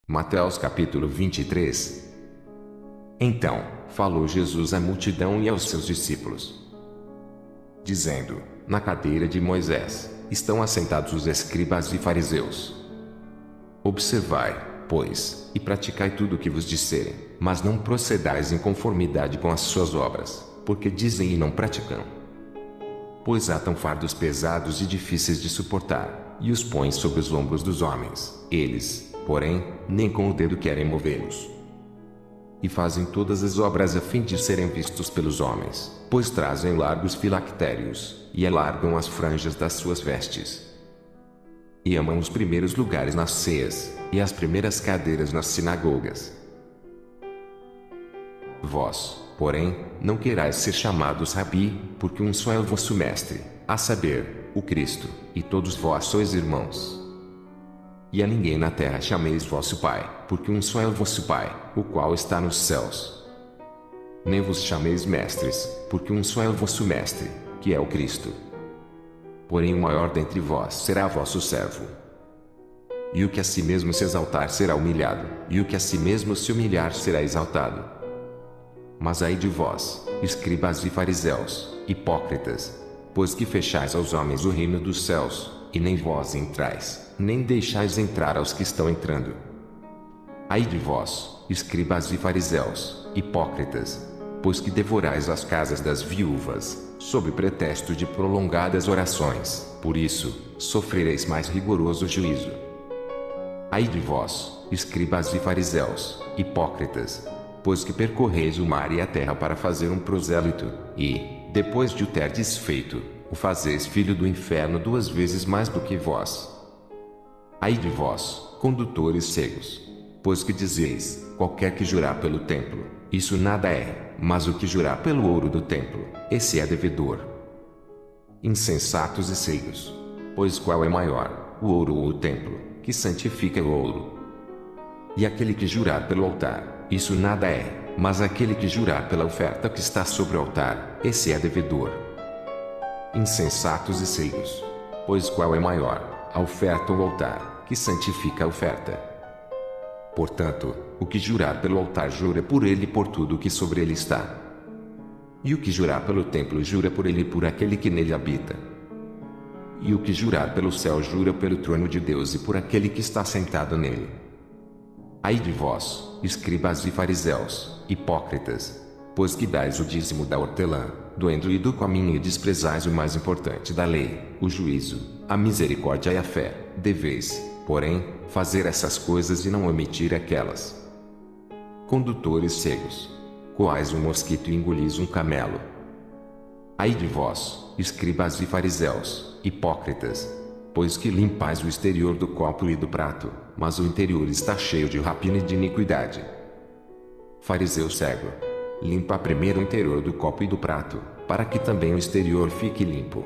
Mateus capítulo 23. Então, falou Jesus à multidão e aos seus discípulos, dizendo: Na cadeira de Moisés estão assentados os escribas e fariseus. Observai, pois, e praticai tudo o que vos disserem, mas não procedais em conformidade com as suas obras, porque dizem e não praticam. Pois atam fardos pesados e difíceis de suportar, e os põem sobre os ombros dos homens. Eles, porém, nem com o dedo querem movê-los. E fazem todas as obras a fim de serem vistos pelos homens, pois trazem largos filactérios, e alargam as franjas das suas vestes. E amam os primeiros lugares nas ceias, e as primeiras cadeiras nas sinagogas. Vós, porém, não querais ser chamados Rabi, porque um só é o vosso mestre, a saber, o Cristo, e todos vós sois irmãos. E a ninguém na terra chameis vosso Pai, porque um só é o vosso Pai, o qual está nos céus. Nem vos chameis mestres, porque um só é o vosso mestre, que é o Cristo. Porém o maior dentre vós será vosso servo. E o que a si mesmo se exaltar será humilhado, e o que a si mesmo se humilhar será exaltado. Mas ai de vós, escribas e fariseus, hipócritas, pois que fechais aos homens o reino dos céus, e nem vós entrais, nem deixais entrar aos que estão entrando. Ai de vós, escribas e fariseus, hipócritas, pois que devorais as casas das viúvas, sob pretexto de prolongadas orações, por isso, sofrereis mais rigoroso juízo. Ai de vós, escribas e fariseus, hipócritas, pois que percorreis o mar e a terra para fazer um prosélito, e, depois de o terdes feito, o fazeis filho do inferno 2 vezes mais do que vós. Ai de vós, condutores cegos, pois que dizeis: qualquer que jurar pelo templo, isso nada é, mas o que jurar pelo ouro do templo, esse é devedor. Insensatos e cegos, pois qual é maior, o ouro ou o templo, que santifica o ouro? E aquele que jurar pelo altar, isso nada é, mas aquele que jurar pela oferta que está sobre o altar, esse é devedor. Insensatos e cegos, pois qual é maior, a oferta ou o altar, que santifica a oferta? Portanto, o que jurar pelo altar jura por ele e por tudo o que sobre ele está. E o que jurar pelo templo jura por ele e por aquele que nele habita. E o que jurar pelo céu jura pelo trono de Deus e por aquele que está sentado nele. Ai de vós, escribas e fariseus, hipócritas, pois que dais o dízimo da hortelã, do endro e do cominho e desprezais o mais importante da lei, o juízo, a misericórdia e a fé. Deveis, porém, fazer essas coisas e não omitir aquelas. Condutores cegos, coais um mosquito e engolis um camelo. Ai de vós, escribas e fariseus, hipócritas, pois que limpais o exterior do copo e do prato, mas o interior está cheio de rapina e de iniquidade. Fariseu cego, limpa primeiro o interior do copo e do prato, para que também o exterior fique limpo.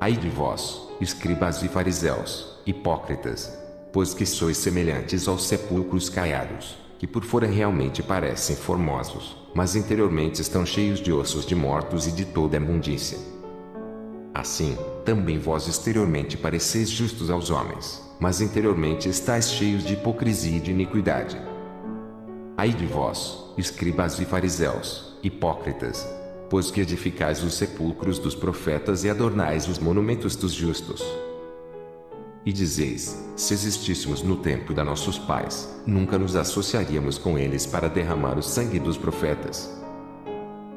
Ai de vós, escribas e fariseus, hipócritas, pois que sois semelhantes aos sepulcros caiados, que por fora realmente parecem formosos, mas interiormente estão cheios de ossos de mortos e de toda imundícia. Assim, também vós exteriormente pareceis justos aos homens, mas interiormente estáis cheios de hipocrisia e de iniquidade. Ai de vós, escribas e fariseus, hipócritas, pois que edificais os sepulcros dos profetas e adornais os monumentos dos justos. E dizeis: se existíssemos no tempo de nossos pais, nunca nos associaríamos com eles para derramar o sangue dos profetas.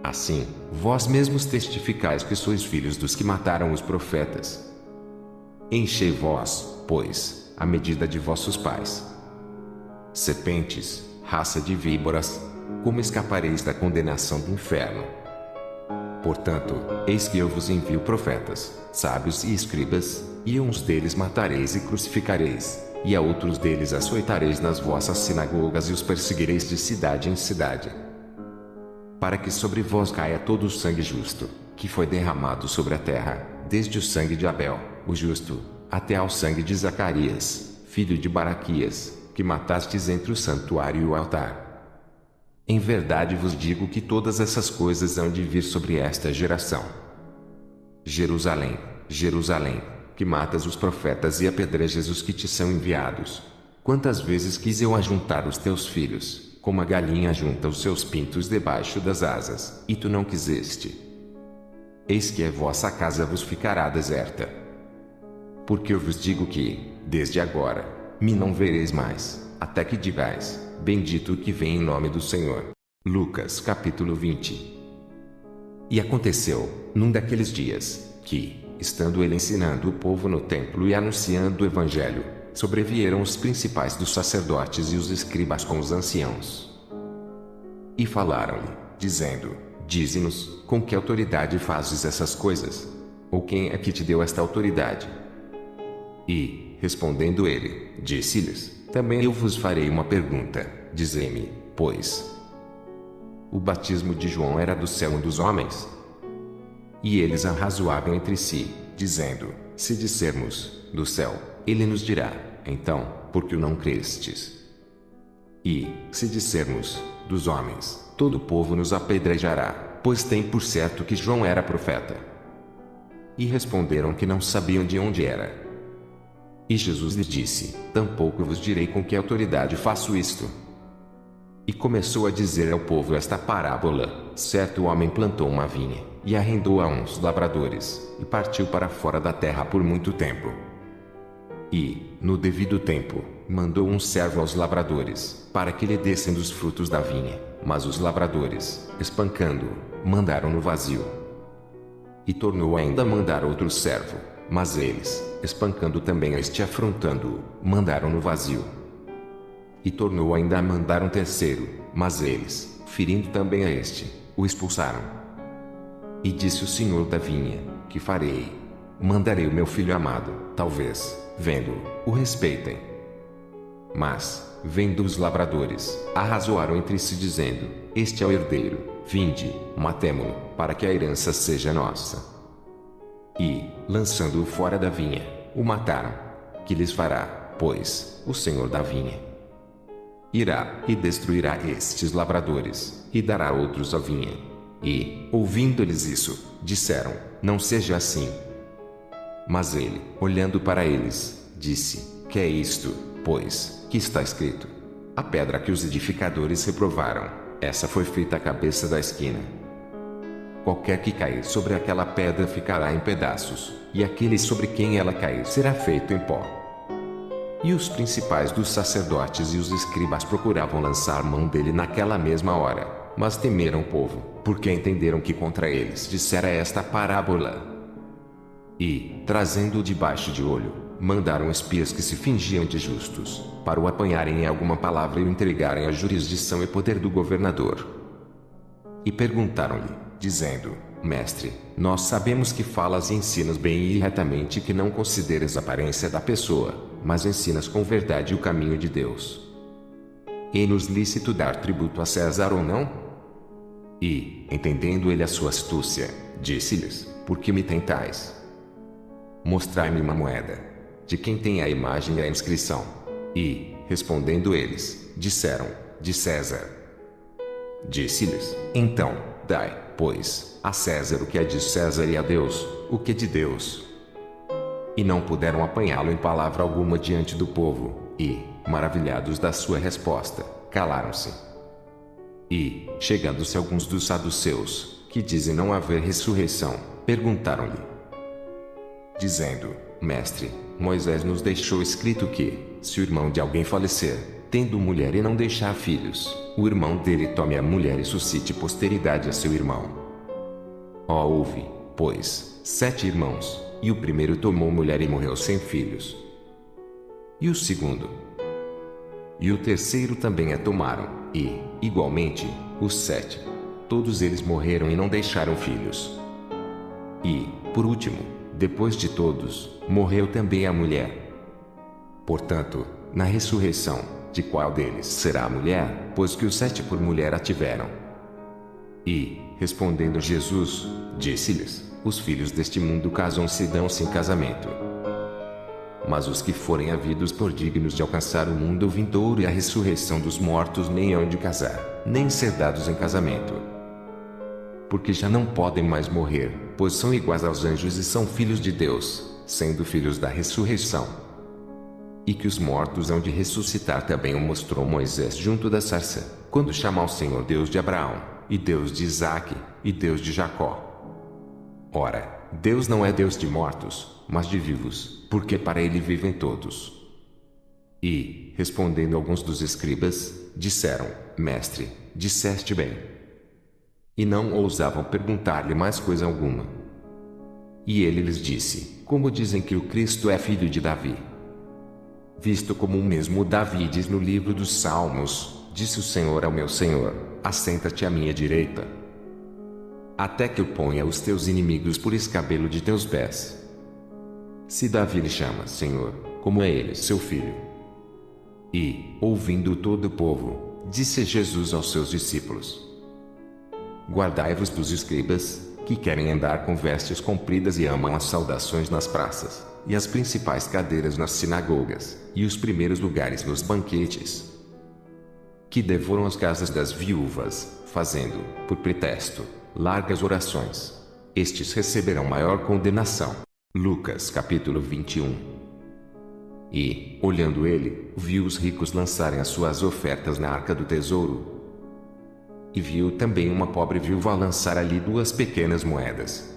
Assim, vós mesmos testificais que sois filhos dos que mataram os profetas. Enchei vós, pois, a medida de vossos pais. Serpentes, raça de víboras, como escapareis da condenação do inferno? Portanto, eis que eu vos envio profetas, sábios e escribas, e a uns deles matareis e crucificareis, e a outros deles açoitareis nas vossas sinagogas e os perseguireis de cidade em cidade. Para que sobre vós caia todo o sangue justo, que foi derramado sobre a terra, desde o sangue de Abel, o justo, até ao sangue de Zacarias, filho de Baraquias, que matastes entre o santuário e o altar. Em verdade vos digo que todas essas coisas hão de vir sobre esta geração. Jerusalém, Jerusalém, que matas os profetas e apedrejas os que te são enviados. Quantas vezes quis eu ajuntar os teus filhos, como a galinha ajunta os seus pintos debaixo das asas, e tu não quiseste. Eis que a vossa casa vos ficará deserta. Porque eu vos digo que, desde agora, me não vereis mais, até que digais, bendito o que vem em nome do Senhor. Lucas capítulo 20. E aconteceu, num daqueles dias, que, estando ele ensinando o povo no templo e anunciando o evangelho, sobrevieram os principais dos sacerdotes e os escribas com os anciãos. E falaram-lhe, dizendo, dize-nos, com que autoridade fazes essas coisas? Ou quem é que te deu esta autoridade? E, respondendo ele, disse-lhes, também eu vos farei uma pergunta, dizei-me, pois, o batismo de João era do céu ou dos homens? E eles arrazoavam entre si, dizendo, se dissermos, do céu, ele nos dirá, então, por que o não crestes? E, se dissermos, dos homens, todo o povo nos apedrejará, pois tem por certo que João era profeta. E responderam que não sabiam de onde era. E Jesus lhes disse, tampouco vos direi com que autoridade faço isto. E começou a dizer ao povo esta parábola, certo homem plantou uma vinha, e arrendou a uns lavradores, e partiu para fora da terra por muito tempo. E, no devido tempo, mandou um servo aos lavradores, para que lhe dessem dos frutos da vinha, mas os lavradores, espancando-o, mandaram-no vazio. E tornou ainda a mandar outro servo, mas eles, espancando também este e afrontando-o, mandaram-no vazio. E tornou ainda a mandar um terceiro, mas eles, ferindo também a este, o expulsaram. E disse o senhor da vinha, que farei? Mandarei o meu filho amado, talvez, vendo-o, o respeitem. Mas, vendo os lavradores, arrazoaram entre si dizendo, este é o herdeiro, vinde, matemo-lo, para que a herança seja nossa. E, lançando-o fora da vinha, o mataram. Que lhes fará, pois, o senhor da vinha? Irá, e destruirá estes lavradores, e dará outros a vinha. E, ouvindo eles isso, disseram, não seja assim. Mas ele, olhando para eles, disse, que é isto, pois, que está escrito? A pedra que os edificadores reprovaram, essa foi feita a cabeça da esquina. Qualquer que cair sobre aquela pedra ficará em pedaços, e aquele sobre quem ela cair será feito em pó. E os principais dos sacerdotes e os escribas procuravam lançar mão dele naquela mesma hora, mas temeram o povo, porque entenderam que contra eles dissera esta parábola. E, trazendo-o debaixo de olho, mandaram espias que se fingiam de justos, para o apanharem em alguma palavra e o entregarem à jurisdição e poder do governador. E perguntaram-lhe, dizendo, Mestre, nós sabemos que falas e ensinas bem e retamente, que não consideras a aparência da pessoa, mas ensinas com verdade o caminho de Deus. É-nos lícito dar tributo a César ou não? E, entendendo ele a sua astúcia, disse-lhes, por que me tentais? Mostrai-me uma moeda. De quem tem a imagem e a inscrição? E, respondendo eles, disseram, de César. Disse-lhes, então, dai, pois, a César o que é de César e a Deus, o que é de Deus. E não puderam apanhá-lo em palavra alguma diante do povo, e, maravilhados da sua resposta, calaram-se. E, chegando-se alguns dos saduceus, que dizem não haver ressurreição, perguntaram-lhe, dizendo, Mestre, Moisés nos deixou escrito que, se o irmão de alguém falecer, tendo mulher e não deixar filhos, o irmão dele tome a mulher e suscite posteridade a seu irmão. Houve, pois, 7 irmãos, e o primeiro tomou mulher e morreu sem filhos. E o segundo? E o terceiro também a tomaram, e, igualmente, os 7. Todos eles morreram e não deixaram filhos. E, por último, depois de todos, morreu também a mulher. Portanto, na ressurreição, de qual deles será a mulher, pois que os 7 por mulher a tiveram? E, respondendo Jesus, disse-lhes, os filhos deste mundo casam-se e dão-se em casamento. Mas os que forem havidos por dignos de alcançar o mundo vindouro e a ressurreição dos mortos nem hão de casar, nem ser dados em casamento. Porque já não podem mais morrer, pois são iguais aos anjos e são filhos de Deus, sendo filhos da ressurreição. E que os mortos hão de ressuscitar também o mostrou Moisés junto da sarça, quando chama ao Senhor Deus de Abraão, e Deus de Isaque, e Deus de Jacó. Ora, Deus não é Deus de mortos, mas de vivos, porque para ele vivem todos. E, respondendo alguns dos escribas, disseram: Mestre, disseste bem. E não ousavam perguntar-lhe mais coisa alguma. E ele lhes disse: Como dizem que o Cristo é filho de Davi? Visto como o mesmo Davi diz no livro dos Salmos, disse o Senhor ao meu Senhor: Assenta-te à minha direita, até que eu ponha os teus inimigos por escabelo de teus pés. Se Davi lhe chama Senhor, como é ele seu filho? E, ouvindo todo o povo, disse Jesus aos seus discípulos: Guardai-vos dos escribas, que querem andar com vestes compridas e amam as saudações nas praças, e as principais cadeiras nas sinagogas, e os primeiros lugares nos banquetes, que devoram as casas das viúvas, fazendo, por pretexto, largas orações. Estes receberão maior condenação. Lucas capítulo 21. E, olhando ele, viu os ricos lançarem as suas ofertas na arca do tesouro. E viu também uma pobre viúva lançar ali 2 pequenas moedas.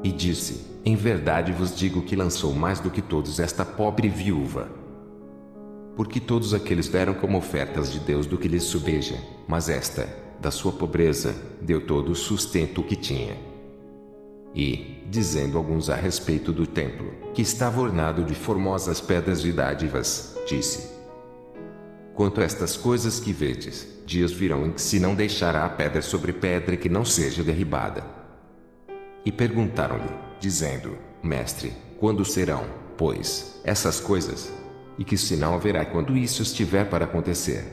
E disse: Em verdade vos digo que lançou mais do que todos esta pobre viúva. Porque todos aqueles deram como ofertas de Deus do que lhes subeja, mas esta, da sua pobreza, deu todo o sustento que tinha. E, dizendo alguns a respeito do templo, que estava ornado de formosas pedras de dádivas, disse: Quanto a estas coisas que vedes, dias virão em que se não deixará a pedra sobre pedra que não seja derribada. E perguntaram-lhe, dizendo: Mestre, quando serão, pois, essas coisas? E que sinal haverá quando isso estiver para acontecer?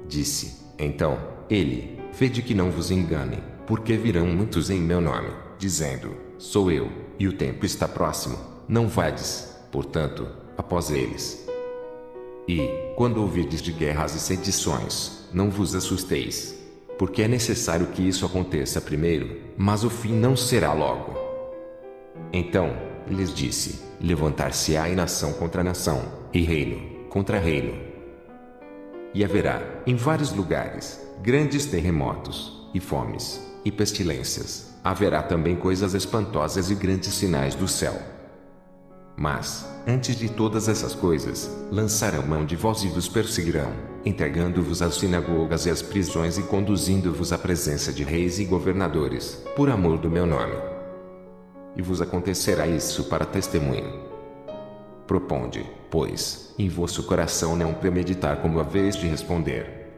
Disse, então, ele: Vede que não vos engane, porque virão muitos em meu nome, dizendo: Sou eu, e o tempo está próximo. Não vades, portanto, após eles. E, quando ouvirdes de guerras e sedições, não vos assusteis. Porque é necessário que isso aconteça primeiro, mas o fim não será logo. Então, lhes disse: Levantar-se-á nação contra nação, e reino contra reino. E haverá, em vários lugares, grandes terremotos, e fomes, e pestilências. Haverá também coisas espantosas e grandes sinais do céu. Mas, antes de todas essas coisas, lançarão mão de vós e vos perseguirão, entregando-vos às sinagogas e às prisões e conduzindo-vos à presença de reis e governadores, por amor do meu nome. E vos acontecerá isso para testemunho. Proponde, pois, em vosso coração não premeditar como haveis de responder.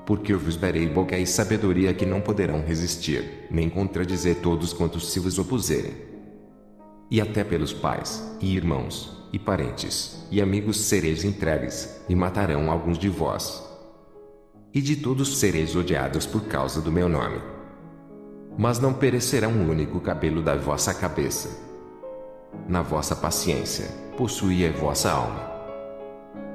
Porque eu vos darei boca e sabedoria que não poderão resistir, nem contradizer todos quantos se vos opuserem. E até pelos pais, e irmãos, e parentes, e amigos sereis entregues, e matarão alguns de vós. E de todos sereis odiados por causa do meu nome. Mas não perecerá um único cabelo da vossa cabeça. Na vossa paciência, possuí a vossa alma.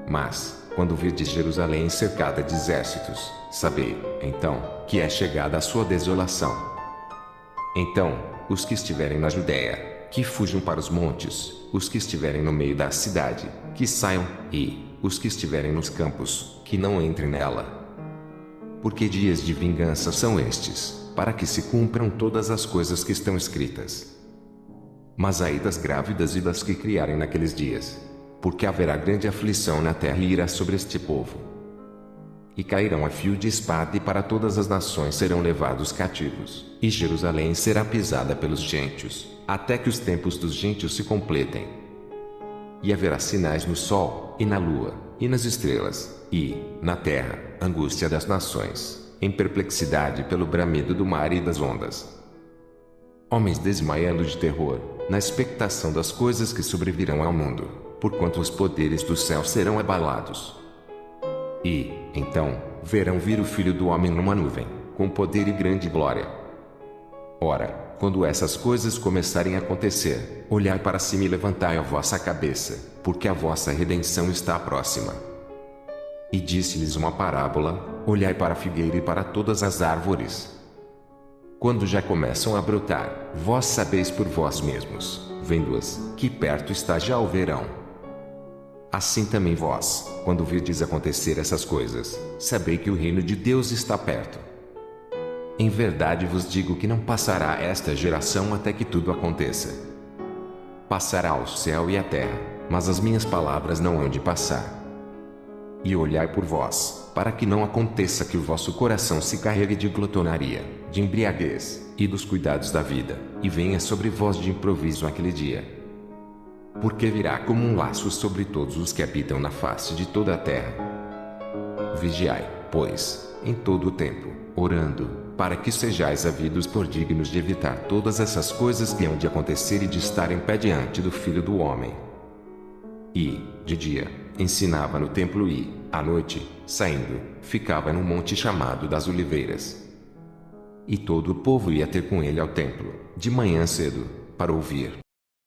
Mas, quando virdes Jerusalém cercada de exércitos, sabei, então, que é chegada a sua desolação. Então, os que estiverem na Judéia, que fujam para os montes, os que estiverem no meio da cidade, que saiam, e, os que estiverem nos campos, que não entrem nela. Porque dias de vingança são estes, para que se cumpram todas as coisas que estão escritas. Mas ai das grávidas e das que criarem naqueles dias, porque haverá grande aflição na terra e irá sobre este povo. E cairão a fio de espada e para todas as nações serão levados cativos, e Jerusalém será pisada pelos gentios, até que os tempos dos gentios se completem. E haverá sinais no sol, e na lua, e nas estrelas, e, na terra, angústia das nações, em perplexidade pelo bramido do mar e das ondas. Homens desmaiando de terror, na expectação das coisas que sobrevirão ao mundo, porquanto os poderes do céu serão abalados. E, então, verão vir o Filho do Homem numa nuvem, com poder e grande glória. Ora, quando essas coisas começarem a acontecer, olhai para cima e levantai a vossa cabeça, porque a vossa redenção está próxima. E disse-lhes uma parábola: olhai para a figueira e para todas as árvores. Quando já começam a brotar, vós sabeis por vós mesmos, vendo-as, que perto está já o verão. Assim também vós, quando virdes acontecer essas coisas, sabei que o reino de Deus está perto. Em verdade vos digo que não passará esta geração até que tudo aconteça. Passará o céu e a terra, mas as minhas palavras não hão de passar. E olhai por vós, para que não aconteça que o vosso coração se carregue de glutonaria, de embriaguez, e dos cuidados da vida, e venha sobre vós de improviso aquele dia. Porque virá como um laço sobre todos os que habitam na face de toda a terra. Vigiai, pois, em todo o tempo, orando, para que sejais havidos por dignos de evitar todas essas coisas que hão de acontecer e de estar em pé diante do Filho do Homem. E, de dia, ensinava no templo e, à noite, saindo, ficava num monte chamado das Oliveiras. E todo o povo ia ter com ele ao templo, de manhã cedo, para ouvir.